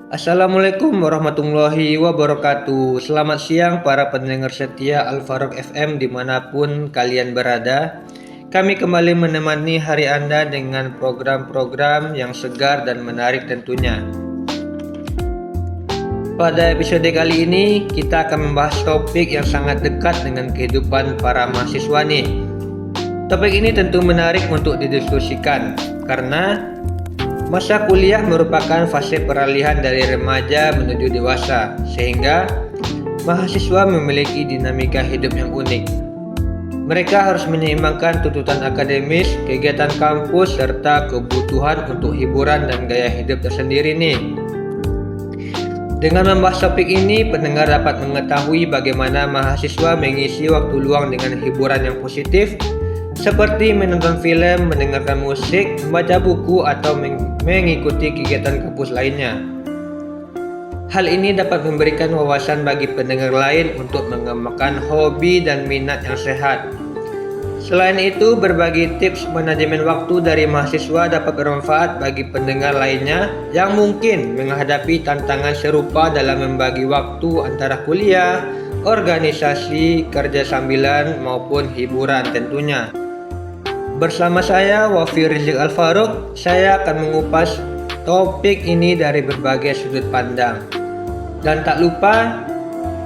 Assalamualaikum warahmatullahi wabarakatuh. Selamat siang para pendengar setia Al-Faruq FM dimanapun kalian berada. Kami kembali menemani hari Anda dengan program-program yang segar dan menarik tentunya. Pada episode kali ini kita akan membahas topik yang sangat dekat dengan kehidupan para mahasiswa nih. Topik ini tentu menarik untuk didiskusikan karena masa kuliah merupakan fase peralihan dari remaja menuju dewasa, sehingga mahasiswa memiliki dinamika hidup yang unik. Mereka harus menyeimbangkan tuntutan akademis, kegiatan kampus, serta kebutuhan untuk hiburan dan gaya hidup tersendiri nih. Dengan membahas topik ini, pendengar dapat mengetahui bagaimana mahasiswa mengisi waktu luang dengan hiburan yang positif, seperti menonton film, mendengarkan musik, membaca buku, atau mengikuti kegiatan kampus lainnya. Hal ini dapat memberikan wawasan bagi pendengar lain untuk mengembangkan hobi dan minat yang sehat. Selain itu, berbagi tips manajemen waktu dari mahasiswa dapat bermanfaat bagi pendengar lainnya yang mungkin menghadapi tantangan serupa dalam membagi waktu antara kuliah, organisasi, kerja sambilan, maupun hiburan tentunya. Bersama saya Wafi Rizieq Al-Faruq, saya akan mengupas topik ini dari berbagai sudut pandang. Dan tak lupa,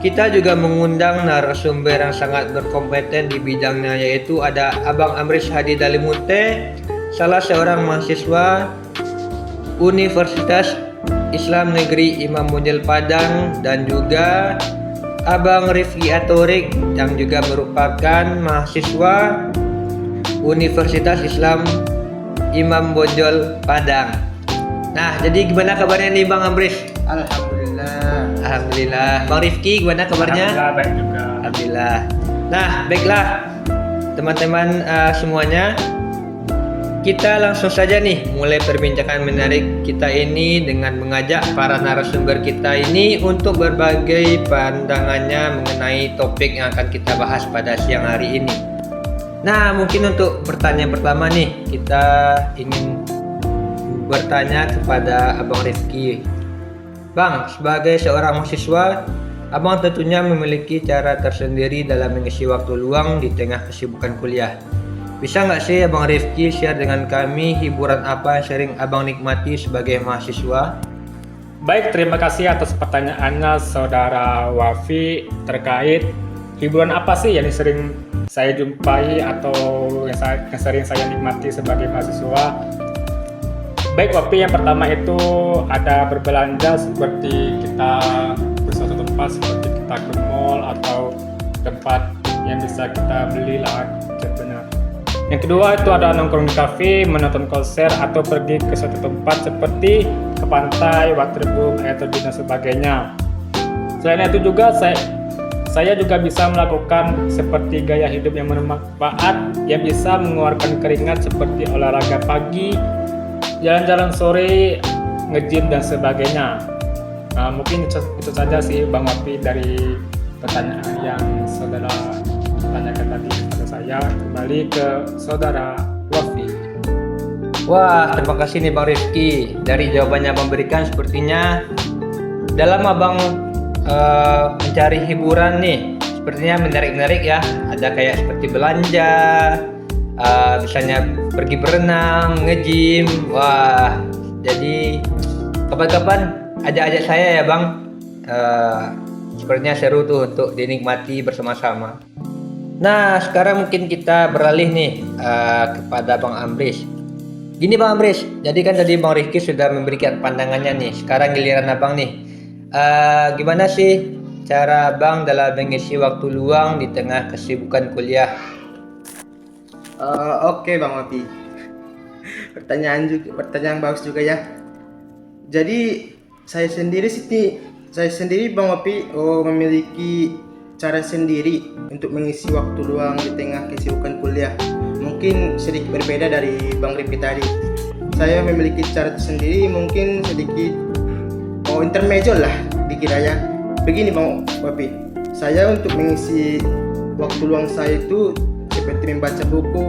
kita juga mengundang narasumber yang sangat berkompeten di bidangnya, yaitu ada Abang Amrish Hadi Dalimute, salah seorang mahasiswa Universitas Islam Negeri Imam Bonjol Padang, dan juga Abang Rifki Atorik yang juga merupakan mahasiswa Universitas Islam Imam Bonjol Padang. Nah, jadi gimana kabarnya nih Bang Amrish? Alhamdulillah. Alhamdulillah. Bang Rifki gimana kabarnya? Alhamdulillah baik juga. Alhamdulillah. Nah, baiklah teman-teman semuanya. Kita langsung saja nih mulai perbincangan menarik kita ini dengan mengajak para narasumber kita ini untuk berbagai pandangannya mengenai topik yang akan kita bahas pada siang hari ini. Nah, mungkin untuk pertanyaan pertama nih, kita ingin bertanya kepada Abang Rifki. Bang, sebagai seorang mahasiswa, Abang tentunya memiliki cara tersendiri dalam mengisi waktu luang di tengah kesibukan kuliah. Bisa nggak sih Abang Rifki share dengan kami hiburan apa yang sering Abang nikmati sebagai mahasiswa? Baik, terima kasih atas pertanyaannya Saudara Wafi terkait hiburan apa sih yang sering saya jumpai atau yang sering saya nikmati sebagai mahasiswa. Baik Wafi, yang pertama itu ada berbelanja seperti kita ke suatu tempat seperti kita ke mall atau tempat yang bisa kita beli lah contohnya. Yang kedua itu ada nongkrong di kafe, menonton konser atau pergi ke suatu tempat seperti ke pantai, waterboom, air terjun dan sebagainya. Selain itu juga saya juga bisa melakukan seperti gaya hidup yang bermanfaat yang bisa mengeluarkan keringat seperti olahraga pagi, jalan-jalan sore, nge-gym dan sebagainya. Nah, mungkin itu saja sih Bang Wafi dari pertanyaan yang saudara tanyakan tadi kepada saya. Kembali ke saudara Wafi. Wah, terima kasih nih Bang Rifki. Dari jawabannya Abang berikan sepertinya dalam Abang mencari hiburan nih, sepertinya menarik-menarik ya. Ada kayak seperti belanja, misalnya pergi berenang, nge-gym. Wah, jadi kapan-kapan ajak-ajak saya ya Bang. Sepertinya seru tuh untuk dinikmati bersama-sama. Nah, sekarang mungkin kita beralih nih kepada Bang Amrish. Gini Bang Amrish, jadi kan tadi Bang Rifki sudah memberikan pandangannya nih. Sekarang giliran Abang nih. Gimana sih cara Bang dalam mengisi waktu luang di tengah kesibukan kuliah? Oke Bang Wafi, pertanyaan bagus juga ya. Jadi saya sendiri Bang Wafi memiliki cara sendiri untuk mengisi waktu luang di tengah kesibukan kuliah. Mungkin sedikit berbeda dari Bang Rifki tadi. Saya memiliki cara tersendiri, mungkin sedikit intermezzo lah dikiranya. Begini Bang Wafi, saya untuk mengisi waktu luang saya itu seperti membaca buku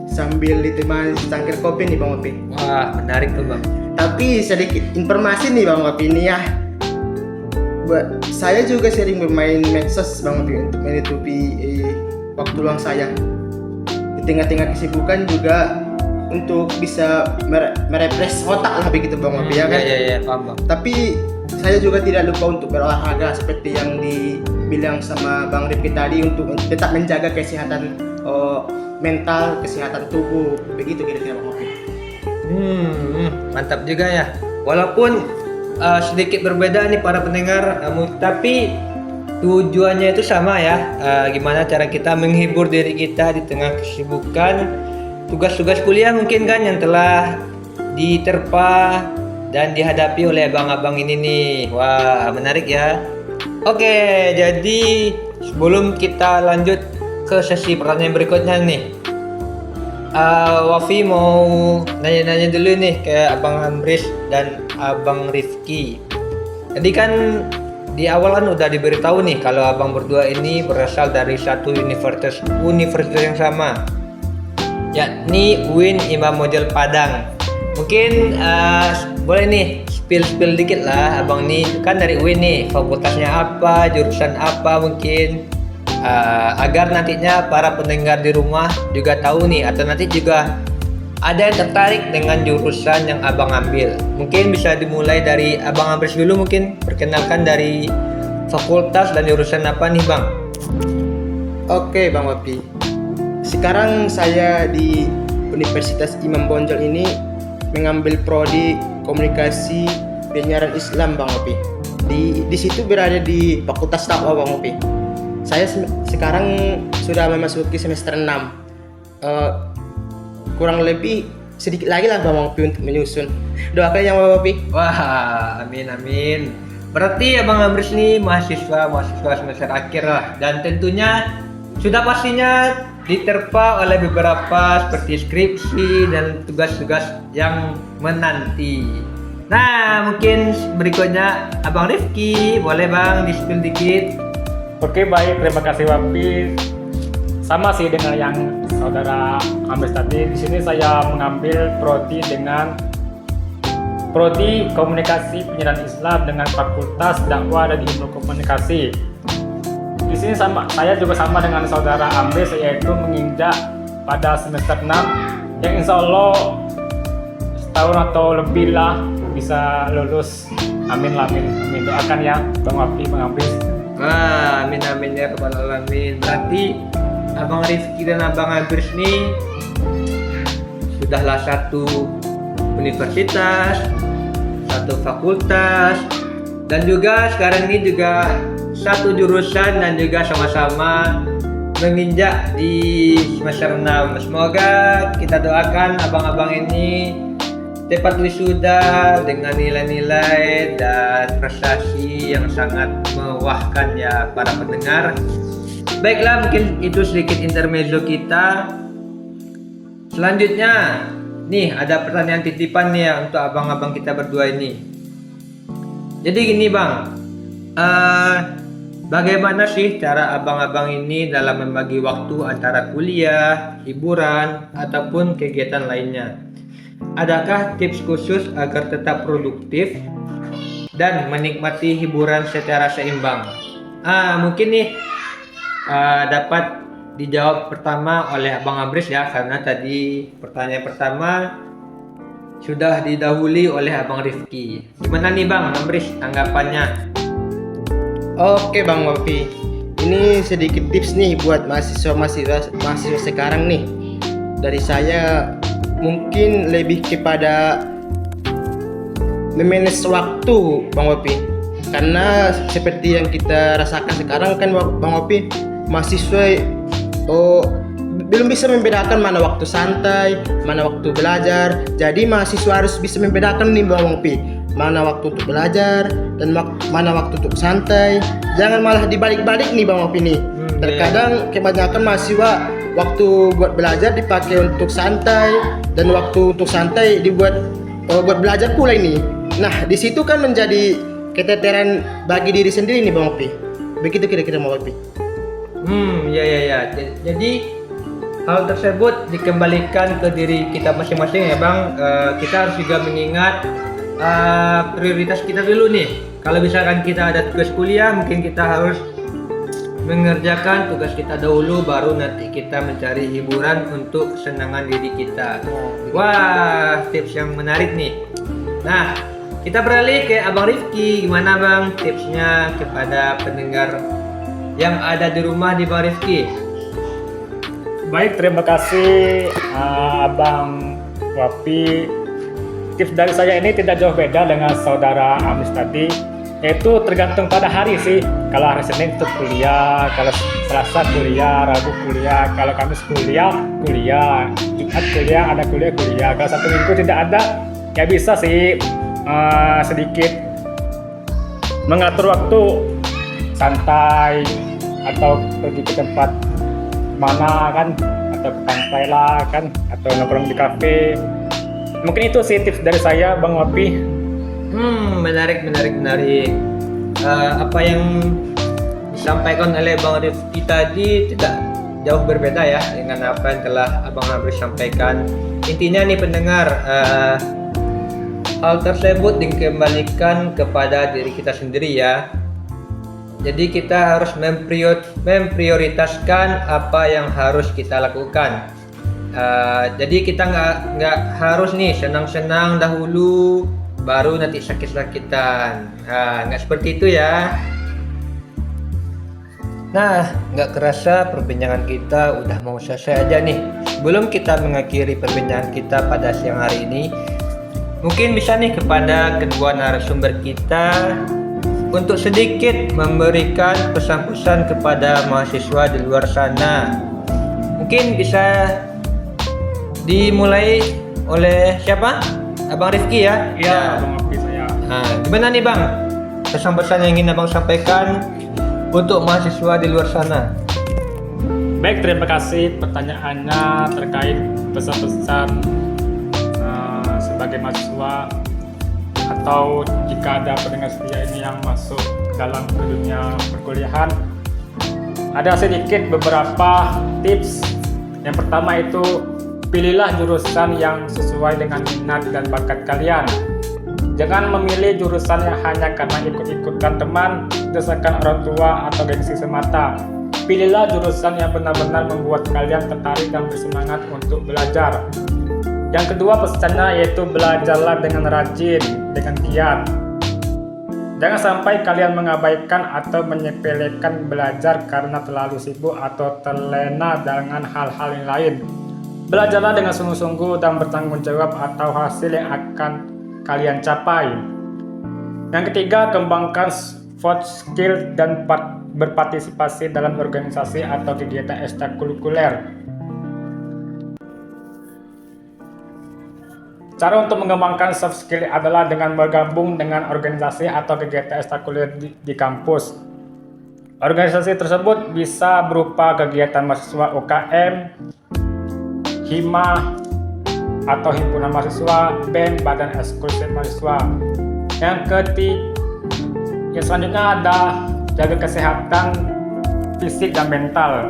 sambil ditemani secangkir kopi nih Bang Wafi. Wah, menarik tuh Bang. Tapi sedikit informasi nih Bang Wapi ini ya. Saya juga sering bermain medsos Bang Wapi untuk menutupi waktu luang saya. Di tengah-tengah kesibukan juga untuk bisa merefresh otak lah begitu Bang Wapi ya kan. Iya, paham Bang. Tapi saya juga tidak lupa untuk berolahraga seperti yang dibilang sama Bang Rifki tadi, untuk tetap menjaga kesehatan mental, kesehatan tubuh, begitu kira-kira Bang Wapi. Mantap juga ya. Walaupun sedikit berbeda nih para pendengar, tapi tujuannya itu sama ya. Gimana cara kita menghibur diri kita di tengah kesibukan tugas-tugas kuliah mungkin kan yang telah diterpa dan dihadapi oleh abang-abang ini nih. Wah, menarik ya. Oke, jadi sebelum kita lanjut ke sesi pertanyaan berikutnya nih, Wafi mau nanya-nanya dulu nih ke Abang Amris dan Abang Rifki. Jadi kan di awal kan udah diberitahu nih kalau abang berdua ini berasal dari satu universitas yang sama, yakni UIN Imam Bonjol Padang. Mungkin boleh nih spill dikit lah, abang nih kan dari UIN nih, fakultasnya apa, jurusan apa mungkin. Agar nantinya para pendengar di rumah juga tahu nih, atau nanti juga ada yang tertarik dengan jurusan yang abang ambil. Mungkin bisa dimulai dari abang Amris dulu, mungkin perkenalkan dari fakultas dan jurusan apa nih bang. Oke Bang Wapi, sekarang saya di Universitas Imam Bonjol ini mengambil prodi komunikasi penyiaran Islam Bang Wapi. Di situ berada di Fakultas Dakwah Bang Wapi. Saya sekarang sudah memasuki semester 6. Kurang lebih sedikit lagi lah Bang Wapi untuk menyusun. Doakan ya Bang Wapi. Wah, amin. Berarti abang Amris nih mahasiswa semester akhir lah, dan tentunya sudah pastinya diterpa oleh beberapa seperti skripsi dan tugas-tugas yang menanti. Nah, mungkin berikutnya abang Rifki, boleh bang di-spill dikit. Oke, baik, terima kasih Wapi. Sama sih dengan yang saudara Amris tadi. Di sini saya mengambil prodi dengan prodi komunikasi penyiaran Islam dengan Fakultas Dakwah dan Ilmu Komunikasi. Di sini saya juga sama dengan saudara Amris, yaitu menginjak pada semester 6 yang insya Allah setahun atau lebih lah bisa lulus. Amin. Doakan ya Bang Wapi, Bang Amris. Wah, amin ya rabbal alamin. Berarti abang Rifki dan abang Amris nih sudahlah satu universitas, satu fakultas, dan juga sekarang ini juga satu jurusan, dan juga sama-sama menginjak di semester 6. Semoga kita doakan abang-abang ini cepat wisuda dengan nilai-nilai dan prestasi yang sangat mewahkan ya para pendengar. Baiklah, mungkin itu sedikit intermezzo kita. Selanjutnya nih ada pertanyaan titipan nih ya untuk abang-abang kita berdua ini. Jadi gini bang, bagaimana sih cara abang-abang ini dalam membagi waktu antara kuliah, hiburan, ataupun kegiatan lainnya? Adakah tips khusus agar tetap produktif dan menikmati hiburan secara seimbang? Mungkin nih dapat dijawab pertama oleh Abang Amris ya, karena tadi pertanyaan pertama sudah didahului oleh Abang Rifki. Gimana nih Bang Amris tanggapannya? Oke Bang Wapi, ini sedikit tips nih buat mahasiswa sekarang nih. Dari saya mungkin lebih kepada memanage waktu Bang Wapi, karena seperti yang kita rasakan sekarang kan Bang Wapi, mahasiswa belum bisa membedakan mana waktu santai, mana waktu belajar. Jadi mahasiswa harus bisa membedakan nih Bang Wapi, mana waktu untuk belajar dan mana waktu untuk santai. Jangan malah dibalik-balik nih Bang Wapi nih. Terkadang kebanyakan mahasiswa waktu buat belajar dipakai untuk santai, dan waktu untuk santai dibuat buat belajar pula ini. Nah, di situ kan menjadi keteteran bagi diri sendiri nih Bang Wapi. Begitu kira-kira Bang Wapi. Ya. Jadi hal tersebut dikembalikan ke diri kita masing-masing ya Bang. Kita harus juga mengingat prioritas kita dulu nih. Kalau misalkan kita ada tugas kuliah, mungkin kita harus mengerjakan tugas kita dahulu, baru nanti kita mencari hiburan untuk kesenangan diri kita. Wah, tips yang menarik nih. Nah, kita beralih ke Abang Rifki. Gimana Bang tipsnya kepada pendengar yang ada di rumah di Bang Rifki? Baik, terima kasih Abang Wafi. Tips dari saya ini tidak jauh beda dengan saudara Amis tadi, yaitu tergantung pada hari sih. Kalau hari Senin itu kuliah, kalau Selasa kuliah, Rabu kuliah, kalau Kamis kuliah, Jumat kuliah, ada kuliah. Kalau satu minggu tidak ada, ya bisa sih sedikit mengatur waktu santai atau pergi ke tempat mana kan, atau ke pantai lah kan, atau nongkrong di kafe. Mungkin itu sih tips dari saya, Bang Wapi. Menarik. Apa yang disampaikan oleh Bang Rifki tadi tidak jauh berbeda ya dengan apa yang telah Abang Abri sampaikan. Intinya nih pendengar, hal tersebut dikembalikan kepada diri kita sendiri ya. Jadi kita harus memprioritaskan apa yang harus kita lakukan. Jadi kita nggak harus nih senang-senang dahulu baru nanti sakit-sakitan. Nggak seperti itu ya. Nah, nggak kerasa perbincangan kita udah mau selesai aja nih. Sebelum kita mengakhiri perbincangan kita pada siang hari ini, mungkin bisa nih kepada kedua narasumber kita untuk sedikit memberikan pesan-pesan kepada mahasiswa di luar sana. Mungkin bisa dimulai oleh siapa? Abang Rifki ya? Iya, Bang Wapi saya. Nah, gimana nih Bang? Pesan-pesan yang ingin Abang sampaikan untuk mahasiswa di luar sana. Baik, terima kasih pertanyaannya terkait pesan-pesan sebagai mahasiswa, atau jika ada pendengar setia ini yang masuk dalam ke dunia perkuliahan. Ada sedikit beberapa tips. Yang pertama itu, pilihlah jurusan yang sesuai dengan minat dan bakat kalian. Jangan memilih jurusan yang hanya karena ikut-ikutan teman, desakan orang tua, atau gengsi semata. Pilihlah jurusan yang benar-benar membuat kalian tertarik dan bersemangat untuk belajar. Yang kedua pesannya yaitu belajarlah dengan rajin, dengan giat. Jangan sampai kalian mengabaikan atau menyepelekan belajar karena terlalu sibuk atau terlena dengan hal-hal yang lain. Belajarlah dengan sungguh-sungguh dan bertanggung jawab atas hasil yang akan kalian capai. Yang ketiga, kembangkan soft skill dan berpartisipasi dalam organisasi atau kegiatan ekstrakurikuler. Cara untuk mengembangkan soft skill adalah dengan bergabung dengan organisasi atau kegiatan ekstrakurikuler di kampus. Organisasi tersebut bisa berupa kegiatan mahasiswa UKM, Hima atau himpunan mahasiswa, BEM, badan eksekutif mahasiswa. Yang selanjutnya ada jaga kesehatan fisik dan mental.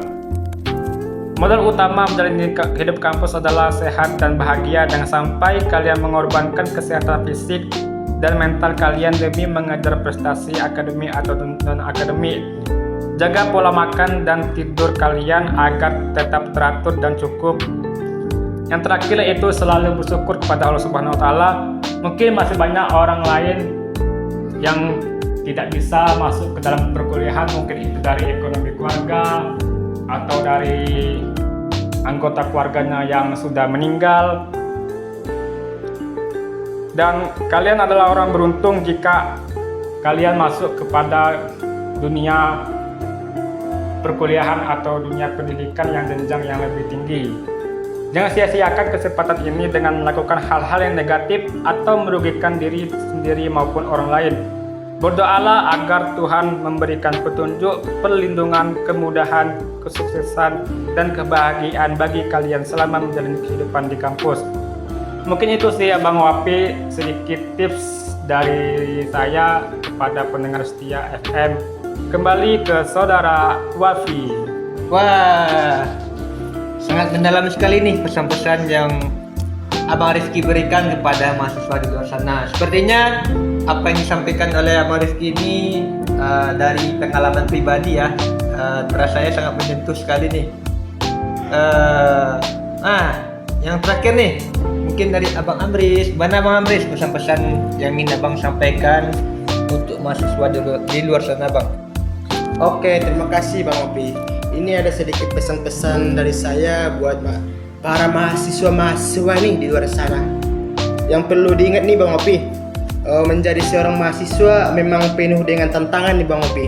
Modal utama menjalani hidup kampus adalah sehat dan bahagia. Jangan sampai kalian mengorbankan kesehatan fisik dan mental kalian demi mengejar prestasi akademik atau non-akademik. Jaga pola makan dan tidur kalian agar tetap teratur dan cukup. Yang terakhir itu selalu bersyukur kepada Allah Subhanahu wa Ta'ala. Mungkin masih banyak orang lain yang tidak bisa masuk ke dalam perkuliahan, mungkin itu dari ekonomi keluarga atau dari anggota keluarganya yang sudah meninggal. Dan kalian adalah orang beruntung jika kalian masuk kepada dunia perkuliahan atau dunia pendidikan yang jenjang yang lebih tinggi. Jangan sia-siakan kesempatan ini dengan melakukan hal-hal yang negatif atau merugikan diri sendiri maupun orang lain. Berdoalah agar Tuhan memberikan petunjuk, perlindungan, kemudahan, kesuksesan, dan kebahagiaan bagi kalian selama menjalani kehidupan di kampus. Mungkin itu sih Abang Wapi, sedikit tips dari saya kepada pendengar setia FM. Kembali ke Saudara Wafi. Wah, sangat mendalam sekali nih pesan-pesan yang Abang Rifki berikan kepada mahasiswa di luar sana? Sepertinya apa yang disampaikan oleh Abang Rifki ini dari pengalaman pribadi ya, terasa saya sangat menyentuh sekali nih. Yang terakhir nih, mungkin dari Abang Amris. Mana Abang Amris pesan-pesan yang ingin Abang sampaikan untuk mahasiswa di luar sana, Bang? Oke, terima kasih Bang Opi. Ini ada sedikit pesan-pesan dari saya buat para mahasiswa nih di luar sana. Yang perlu diingat nih Bang Opi, menjadi seorang mahasiswa memang penuh dengan tantangan nih Bang Opi.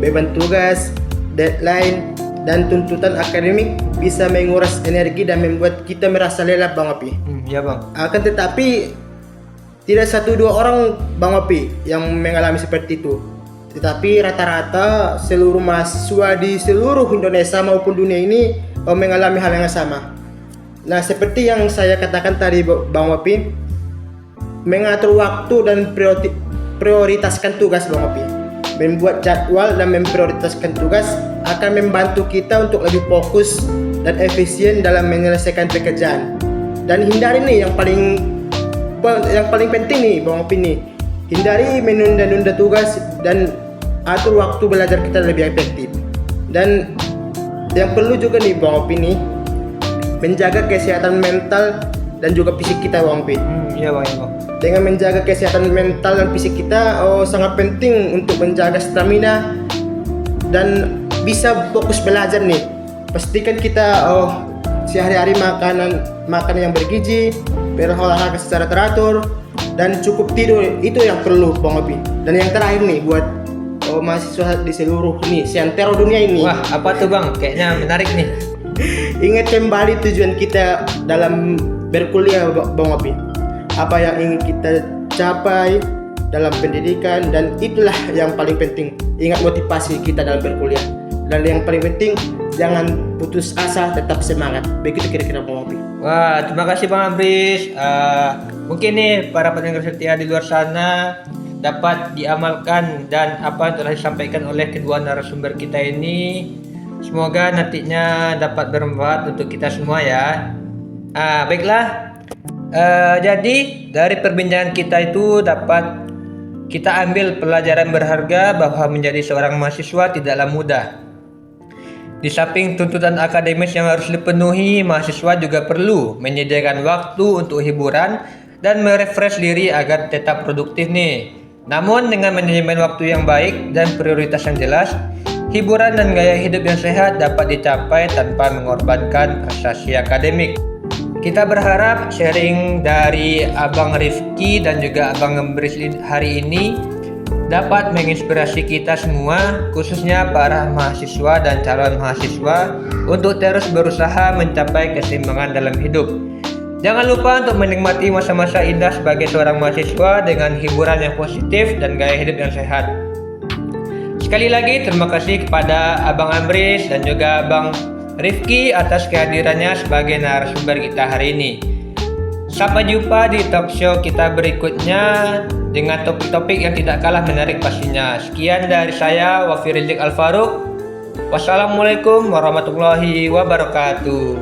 Beban tugas, deadline, dan tuntutan akademik bisa menguras energi dan membuat kita merasa lelah Bang Opi. Ya Bang. Akan tetapi tidak 1-2 orang Bang Opi yang mengalami seperti itu. Tetapi rata-rata seluruh mahasiswa di seluruh Indonesia maupun dunia ini mengalami hal yang sama. Nah, seperti yang saya katakan tadi Bang Opi, mengatur waktu dan prioritaskan tugas Bang Opi. Membuat jadwal dan memprioritaskan tugas akan membantu kita untuk lebih fokus dan efisien dalam menyelesaikan pekerjaan. Dan hindari nih yang paling penting nih Bang Opi nih. Hindari menunda-nunda tugas dan atur waktu belajar kita lebih efektif. Dan yang perlu juga nih Bang Opi nih, menjaga kesehatan mental dan juga fisik kita Bang Opi. Iya Bang, ya Bang. Dengan menjaga kesehatan mental dan fisik kita sangat penting untuk menjaga stamina dan bisa fokus belajar nih. Pastikan kita sehari-hari makan yang bergizi, berolahraga secara teratur, dan cukup tidur. Itu yang perlu Bang Opi. Dan yang terakhir nih buat mahasiswa di seluruh nih seantero dunia ini. Wah, apa tuh Bang? Kayaknya menarik nih. Ingat kembali tujuan kita dalam berkuliah Bang Opi. Apa yang ingin kita capai dalam pendidikan, dan itulah yang paling penting. Ingat motivasi kita dalam berkuliah. Dan yang paling penting, jangan putus asa, tetap semangat. Begitu kira-kira Bang Opi. Wah, terima kasih Bang Amris. Mungkin nih para pendengar setia di luar sana dapat diamalkan dan apa yang telah disampaikan oleh kedua narasumber kita ini. Semoga nantinya dapat bermanfaat untuk kita semua ya. Baiklah. Jadi dari perbincangan kita itu dapat kita ambil pelajaran berharga bahwa menjadi seorang mahasiswa tidaklah mudah. Di samping tuntutan akademis yang harus dipenuhi, mahasiswa juga perlu menyediakan waktu untuk hiburan dan merefresh diri agar tetap produktif nih. Namun dengan manajemen waktu yang baik dan prioritas yang jelas, hiburan dan gaya hidup yang sehat dapat dicapai tanpa mengorbankan prestasi akademik. Kita berharap sharing dari Abang Rifki dan juga Abang Amris hari ini dapat menginspirasi kita semua, khususnya para mahasiswa dan calon mahasiswa, untuk terus berusaha mencapai keseimbangan dalam hidup. Jangan lupa untuk menikmati masa-masa indah sebagai seorang mahasiswa dengan hiburan yang positif dan gaya hidup yang sehat. Sekali lagi terima kasih kepada Abang Amris dan juga Abang Rifki atas kehadirannya sebagai narasumber kita hari ini. Sampai jumpa di talk show kita berikutnya dengan topik-topik yang tidak kalah menarik pastinya. Sekian dari saya, Wafi Rizik Al-Faruq. Wassalamualaikum warahmatullahi wabarakatuh.